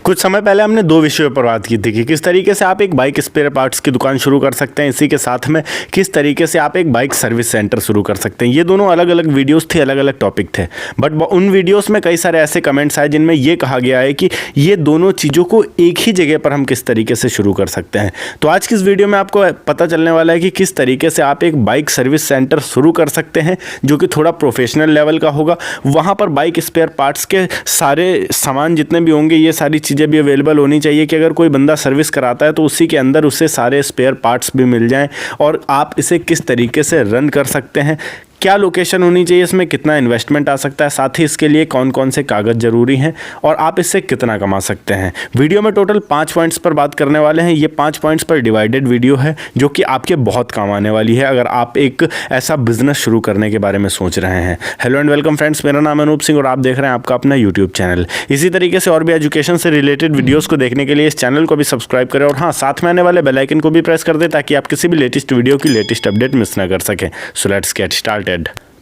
कुछ समय पहले हमने दो विषयों पर बात की थी कि किस तरीके से आप एक बाइक स्पेयर पार्ट्स की दुकान शुरू कर सकते हैं, इसी के साथ में किस तरीके से आप एक बाइक सर्विस सेंटर शुरू कर सकते हैं। ये दोनों अलग अलग वीडियोस थे, अलग अलग टॉपिक थे, बट उन वीडियोस में कई सारे ऐसे कमेंट्स आए जिनमें ये कहा गया है कि ये दोनों चीज़ों को एक ही जगह पर हम किस तरीके से शुरू कर सकते हैं। तो आज की इस वीडियो में आपको पता चलने वाला है कि किस तरीके से आप एक बाइक सर्विस सेंटर शुरू कर सकते हैं जो कि थोड़ा प्रोफेशनल लेवल का होगा। वहाँ पर बाइक स्पेयर पार्ट्स के सारे सामान जितने भी होंगे, ये सारी चीज़ें भी अवेलेबल होनी चाहिए कि अगर कोई बंदा सर्विस कराता है तो उसी के अंदर उसे सारे स्पेयर पार्ट्स भी मिल जाएं और आप इसे किस तरीके से रन कर सकते हैं, क्या लोकेशन होनी चाहिए, इसमें कितना इन्वेस्टमेंट आ सकता है, साथ ही इसके लिए कौन कौन से कागज़ ज़रूरी हैं और आप इससे कितना कमा सकते हैं। वीडियो में टोटल 5 पॉइंट्स पर बात करने वाले हैं। ये 5 पॉइंट्स पर डिवाइडेड वीडियो है जो कि आपके बहुत काम आने वाली है अगर आप एक ऐसा बिजनेस शुरू करने के बारे में सोच रहे हैं। हेलो एंड वेलकम फ्रेंड्स, मेरा नाम है अनूप सिंह और आप देख रहे हैं आपका अपना यूट्यूब चैनल। इसी तरीके से और भी एजुकेशन से रिलेटेड वीडियोज़ को देखने के लिए इस चैनल को भी सब्सक्राइब करें और हाँ, साथ में आने वाले बेल आइकन को भी प्रेस कर दें ताकि आप किसी भी लेटेस्ट वीडियो की लेटेस्ट अपडेट मिस ना कर सकें। So let's get started.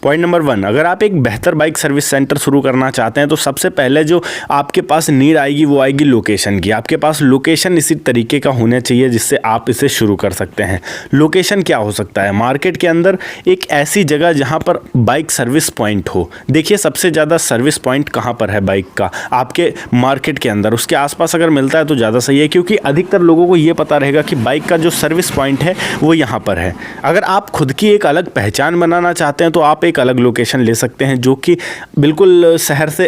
Point number 1, अगर आप एक बेहतर बाइक सर्विस सेंटर शुरू करना चाहते हैं तो सबसे पहले जो आपके पास नीड आएगी वो आएगी लोकेशन की। आपके पास लोकेशन इसी तरीके का होना चाहिए जिससे आप इसे शुरू कर सकते हैं। लोकेशन क्या हो सकता है? मार्केट के अंदर एक ऐसी जगह जहां पर बाइक सर्विस पॉइंट हो। देखिए, सबसे ज़्यादा सर्विस पॉइंट कहां पर है बाइक का? आपके मार्केट के अंदर, उसके आसपास अगर मिलता है तो ज़्यादा सही है, क्योंकि अधिकतर लोगों को ये पता रहेगा कि बाइक का जो सर्विस पॉइंट है वो यहाँ पर है। अगर आप खुद की एक अलग पहचान बनाना चाहते हैं तो आप एक अलग लोकेशन ले सकते हैं जो कि बिल्कुल शहर से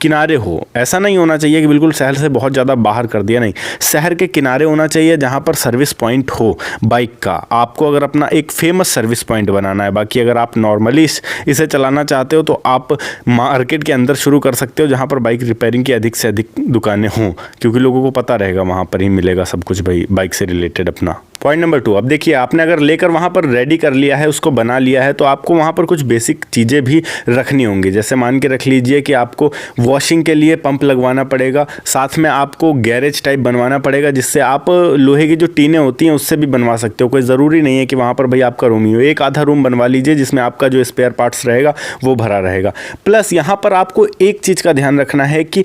किनारे हो। ऐसा नहीं होना चाहिए कि बिल्कुल शहर से बहुत ज़्यादा बाहर कर दिया, नहीं, शहर के किनारे होना चाहिए जहाँ पर सर्विस पॉइंट हो बाइक का। आपको अगर अपना एक फेमस सर्विस पॉइंट बनाना है, बाकी अगर आप नॉर्मली इसे चलाना चाहते हो तो आप मार्केट के अंदर शुरू कर सकते हो जहाँ पर बाइक रिपेयरिंग की अधिक से अधिक दुकानें हों, क्योंकि लोगों को पता रहेगा वहाँ पर ही मिलेगा सब कुछ भाई बाइक से रिलेटेड अपना। पॉइंट नंबर 2, अब देखिए, आपने अगर लेकर वहाँ पर रेडी कर लिया है, उसको बना लिया है, तो आपको वहाँ पर कुछ बेसिक चीज़ें भी रखनी होंगी। जैसे मान के रख लीजिए कि आपको वॉशिंग के लिए पंप लगवाना पड़ेगा, साथ में आपको गैरेज टाइप बनवाना पड़ेगा जिससे आप लोहे की जो टीनें होती हैं उससे भी बनवा सकते हो। कोई ज़रूरी नहीं है कि वहाँ पर भाई आपका रूम ही हो, एक आधा रूम बनवा लीजिए जिसमें आपका जो स्पेयर पार्ट्स रहेगा वो भरा रहेगा। प्लस यहाँ पर आपको एक चीज़ का ध्यान रखना है कि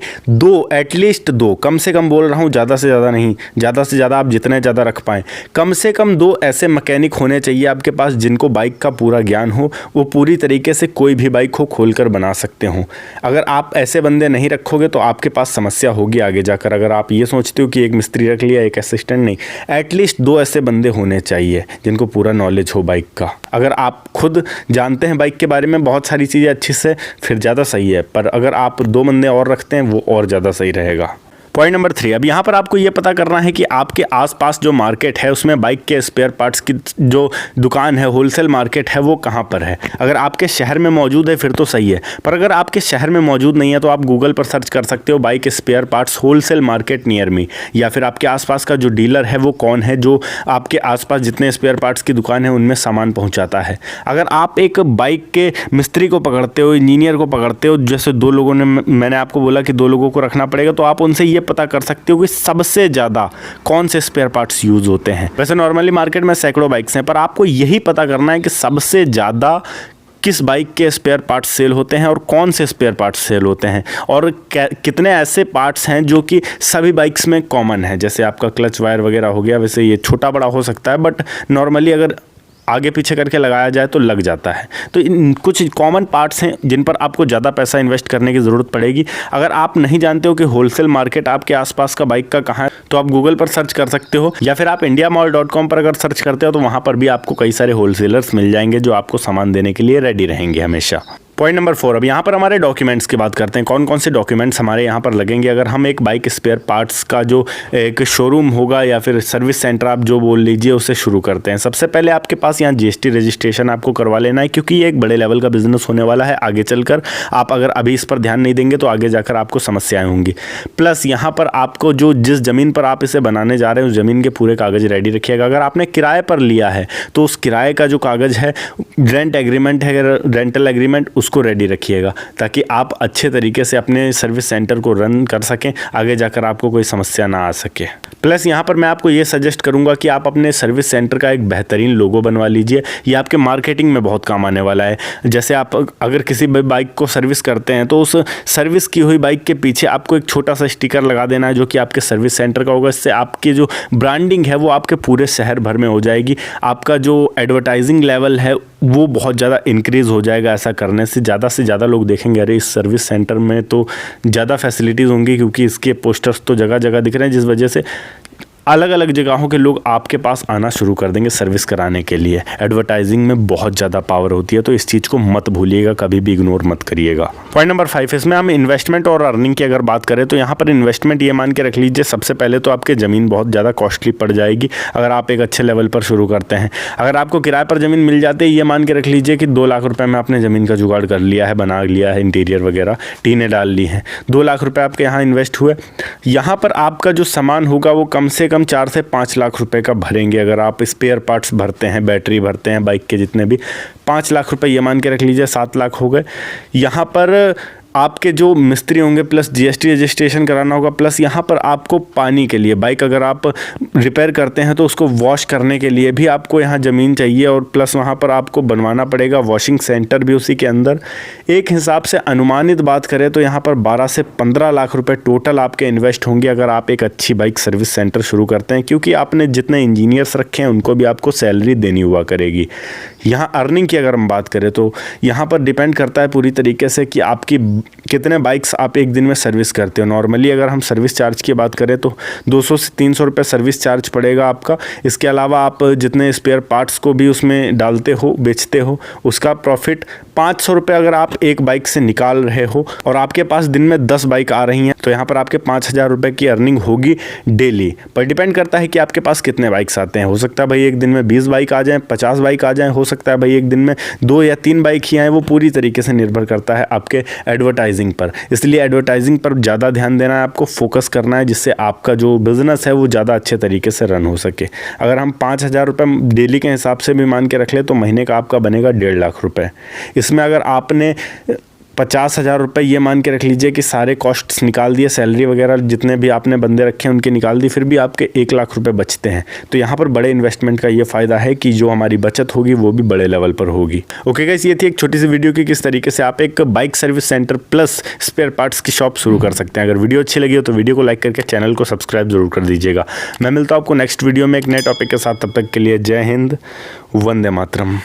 एटलीस्ट 2, कम से कम बोल रहा हूँ, ज़्यादा से ज़्यादा नहीं, ज़्यादा से ज़्यादा आप जितने ज़्यादा रख पाएँ, कम से कम 2 ऐसे मैकेनिक होने चाहिए आपके पास जिनको बाइक का पूरा ज्ञान हो, वो पूरी तरीके से कोई भी बाइक को खोलकर बना सकते हो। अगर आप ऐसे बंदे नहीं रखोगे तो आपके पास समस्या होगी आगे जाकर। अगर आप ये सोचते हो कि एक मिस्त्री रख लिया, एक असिस्टेंट, नहीं, एटलीस्ट 2 ऐसे बंदे होने चाहिए जिनको पूरा नॉलेज हो बाइक का। अगर आप खुद जानते हैं बाइक के बारे में बहुत सारी चीज़ें अच्छी से, फिर ज़्यादा सही है, पर अगर आप 2 बंदे और रखते हैं वो और ज़्यादा सही रहेगा। पॉइंट नंबर 3, अब यहाँ पर आपको ये पता करना है कि आपके आसपास जो मार्केट है उसमें बाइक के स्पेयर पार्ट्स की जो दुकान है, होलसेल मार्केट है, वो कहाँ पर है। अगर आपके शहर में मौजूद है फिर तो सही है, पर अगर आपके शहर में मौजूद नहीं है तो आप गूगल पर सर्च कर सकते हो bike spare parts wholesale market near me, या फिर आपके आसपास का जो डीलर है वो कौन है जो आपके आसपास जितने स्पेयर पार्ट्स की दुकान है उनमें सामान पहुँचाता है। अगर आप एक बाइक के मिस्त्री को पकड़ते हो, इंजीनियर को पकड़ते हो, जैसे 2 लोगों ने, मैंने आपको बोला कि 2 लोगों को रखना पड़ेगा, तो आप उनसे ये पता कर सकते हो कि सबसे ज़्यादा कौन से स्पेयर पार्ट्स यूज़ होते हैं। वैसे नॉर्मली मार्केट में सैकड़ों बाइक्स हैं, पर आपको यही पता करना है कि सबसे ज़्यादा किस बाइक के स्पेयर पार्ट्स सेल होते हैं और कौन से स्पेयर पार्ट्स सेल होते हैं और कितने ऐसे पार्ट्स हैं जो कि सभी बाइक्स में कॉमन है। जैसे आपका क्लच वायर वगैरह हो गया, वैसे ये छोटा बड़ा हो सकता है, बट नॉर्मली अगर आगे पीछे करके लगाया जाए तो लग जाता है। तो कुछ कॉमन पार्ट्स हैं जिन पर आपको ज़्यादा पैसा इन्वेस्ट करने की ज़रूरत पड़ेगी। अगर आप नहीं जानते हो कि होलसेल मार्केट आपके आसपास का बाइक का कहाँ है तो आप गूगल पर सर्च कर सकते हो, या फिर आप indiamall.com पर अगर सर्च करते हो तो वहाँ पर भी आपको कई सारे होलसेलर्स मिल जाएंगे जो आपको सामान देने के लिए रेडी रहेंगे हमेशा। पॉइंट नंबर 4, अब यहाँ पर हमारे डॉक्यूमेंट्स की बात करते हैं। कौन कौन से डॉक्यूमेंट्स हमारे यहाँ पर लगेंगे अगर हम एक बाइक स्पेयर पार्ट्स का जो एक शोरूम होगा या फिर सर्विस सेंटर आप जो बोल लीजिए उसे शुरू करते हैं। सबसे पहले आपके पास यहाँ GST रजिस्ट्रेशन आपको करवा लेना है, क्योंकि ये एक बड़े लेवल का बिजनेस होने वाला है आगे चलकर। आप अगर अभी इस पर ध्यान नहीं देंगे तो आगे जाकर आपको समस्याएं होंगी। प्लस यहाँ पर आपको जो जिस ज़मीन पर आप इसे बनाने जा रहे हैं उस ज़मीन के पूरे कागज़ रेडी रखिएगा। अगर आपने किराए पर लिया है तो उस किराए का जो कागज़ है, रेंट एग्रीमेंट है, रेंटल एग्रीमेंट, उसको रेडी रखिएगा ताकि आप अच्छे तरीके से अपने सर्विस सेंटर को रन कर सकें, आगे जाकर आपको कोई समस्या ना आ सके। प्लस यहाँ पर मैं आपको ये सजेस्ट करूँगा कि आप अपने सर्विस सेंटर का एक बेहतरीन लोगो बनवा लीजिए। ये आपके मार्केटिंग में बहुत काम आने वाला है। जैसे आप अगर किसी बाइक को सर्विस करते हैं तो उस सर्विस की हुई बाइक के पीछे आपको एक छोटा सा स्टिकर लगा देना है जो कि आपके सर्विस सेंटर का होगा। इससे आपकी जो ब्रांडिंग है वो आपके पूरे शहर भर में हो जाएगी। आपका जो एडवर्टाइजिंग लेवल है वो बहुत ज़्यादा इंक्रीज़ हो जाएगा। ऐसा करने से ज़्यादा लोग देखेंगे अरे इस सर्विस सेंटर में तो ज़्यादा फैसिलिटीज़ होंगी, क्योंकि इसके पोस्टर्स तो जगह जगह दिख रहे हैं, जिस वजह से अलग अलग जगहों के लोग आपके पास आना शुरू कर देंगे सर्विस कराने के लिए। एडवर्टाइजिंग में बहुत ज़्यादा पावर होती है, तो इस चीज़ को मत भूलिएगा, कभी भी इग्नोर मत करिएगा। पॉइंट नंबर 5, इसमें हम इन्वेस्टमेंट और अर्निंग की अगर बात करें तो यहाँ पर इन्वेस्टमेंट ये मान के रख लीजिए, सबसे पहले तो आपके ज़मीन बहुत ज़्यादा कॉस्टली पड़ जाएगी अगर आप एक अच्छे लेवल पर शुरू करते हैं। अगर आपको किराए पर ज़मीन मिल जाती है, ये मान के रख लीजिए कि 2 लाख रुपये में आपने ज़मीन का जुगाड़ कर लिया है, बना लिया है, इंटीरियर वगैरह टीनें डाल ली हैं, 2 लाख रुपये आपके यहाँ इन्वेस्ट हुए। यहाँ पर आपका जो सामान होगा वो कम से कम 4 से 5 लाख रुपए का भरेंगे। अगर आप स्पेयर पार्ट्स भरते हैं, बैटरी भरते हैं बाइक के जितने भी, 5 लाख रुपए ये मान के रख लीजिए, 7 लाख हो गए। यहाँ पर आपके जो मिस्त्री होंगे प्लस जीएसटी रजिस्ट्रेशन कराना होगा, प्लस यहाँ पर आपको पानी के लिए, बाइक अगर आप रिपेयर करते हैं तो उसको वॉश करने के लिए भी आपको यहाँ ज़मीन चाहिए, और प्लस वहाँ पर आपको बनवाना पड़ेगा वॉशिंग सेंटर भी उसी के अंदर। एक हिसाब से अनुमानित बात करें तो यहाँ पर 12 से 15 लाख रुपए टोटल आपके इन्वेस्ट होंगे अगर आप एक अच्छी बाइक सर्विस सेंटर शुरू करते हैं, क्योंकि आपने जितने इंजीनियर्स रखे हैं उनको भी आपको सैलरी देनी हुआ करेगी। यहाँ अर्निंग की अगर हम बात करें तो यहाँ पर डिपेंड करता है पूरी तरीके से कि आपकी कितने बाइक्स आप एक दिन में सर्विस करते हो। नॉर्मली अगर हम सर्विस चार्ज की बात करें तो 200 से 300 रुपये सर्विस चार्ज पड़ेगा आपका। इसके अलावा आप जितने स्पेयर पार्ट्स को भी उसमें डालते हो, बेचते हो, उसका प्रॉफिट 500 रुपये अगर आप एक बाइक से निकाल रहे हो और आपके पास दिन में 10 बाइक आ रही हैं तो यहाँ पर आपके 5000 रुपये की अर्निंग होगी डेली। पर डिपेंड करता है कि आपके पास कितने बाइक्स आते हैं। हो सकता है भाई एक दिन में 20 बाइक आ जाएँ, 50 बाइक आ जाएँ, हो सकता है भाई एक दिन में 2 या 3 बाइक ही आएँ। वो पूरी तरीके से निर्भर करता है आपके एडवर्टाइजिंग पर। इसलिए एडवर्टाइजिंग पर ज़्यादा ध्यान देना है, आपको फोकस करना है, जिससे आपका जो बिज़नेस है वो ज़्यादा अच्छे तरीके से रन हो सके। अगर हम 5000 रुपये डेली के हिसाब से भी मान के रख ले तो महीने का आपका बनेगा 1.5 लाख रुपये। इसमें अगर आपने 50,000 रुपये ये मान के रख लीजिए कि सारे कॉस्ट्स निकाल दिए, सैलरी वगैरह जितने भी आपने बंदे रखे हैं उनके निकाल दी, फिर भी आपके 1 लाख रुपए बचते हैं। तो यहाँ पर बड़े इन्वेस्टमेंट का ये फ़ायदा है कि जो हमारी बचत होगी वो भी बड़े लेवल पर होगी। ओके गाइस, ये थी एक छोटी सी वीडियो की किस तरीके से आप एक bike service centre plus spare parts की शॉप शुरू कर सकते हैं। अगर वीडियो अच्छी लगी हो तो वीडियो को लाइक करके चैनल को सब्सक्राइब जरूर कर दीजिएगा। मैं मिलता हूँ आपको नेक्स्ट वीडियो में एक नए टॉपिक के साथ। तब तक के लिए जय हिंद, वंदे मातरम।